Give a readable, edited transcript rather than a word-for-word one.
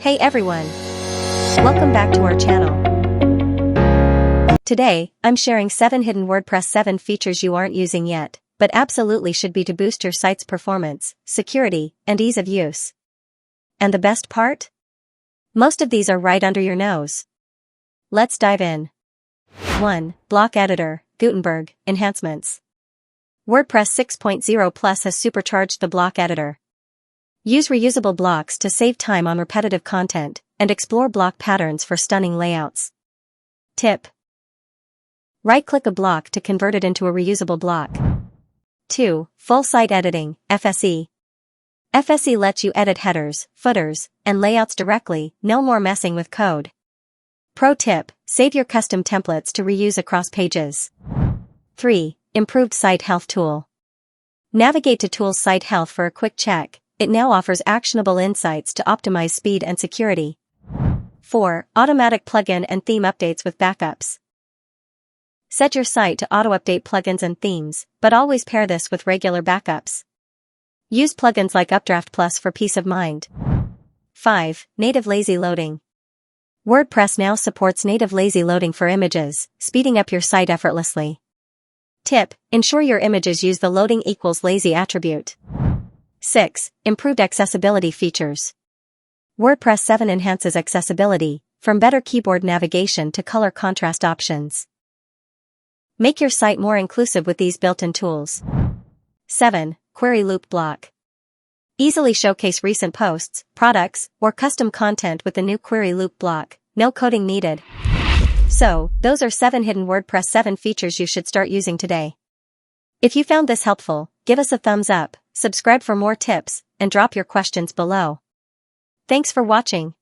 Hey everyone! Welcome back to our channel. Today, I'm sharing 7 hidden WordPress 7 features you aren't using yet, but absolutely should be to boost your site's performance, security, and ease of use. And the best part? Most of these are right under your nose. Let's dive in. 1. Block Editor, Gutenberg, Enhancements. WordPress 6.0 Plus has supercharged the block editor. Use reusable blocks to save time on repetitive content, and explore block patterns for stunning layouts. Tip: right-click a block to convert it into a reusable block. 2. Full Site Editing, FSE. FSE lets you edit headers, footers, and layouts directly, no more messing with code. Pro tip: save your custom templates to reuse across pages. 3. Improved Site Health Tool. Navigate to Tools Site Health for a quick check. It now offers actionable insights to optimize speed and security. 4. Automatic plugin and theme updates with backups. Set your site to auto-update plugins and themes, but always pair this with regular backups. Use plugins like Updraft Plus for peace of mind. 5. Native Lazy Loading. WordPress now supports native lazy loading for images, speeding up your site effortlessly. Tip: ensure your images use the loading equals lazy attribute. 6. Improved accessibility features. WordPress 7 enhances accessibility, from better keyboard navigation to color contrast options. Make your site more inclusive with these built-in tools. 7. Query Loop Block. Easily showcase recent posts, products, or custom content with the new Query Loop block, no coding needed. So, those are 7 hidden WordPress 7 features you should start using today. If you found this helpful, give us a thumbs up, subscribe for more tips, and drop your questions below. Thanks for watching.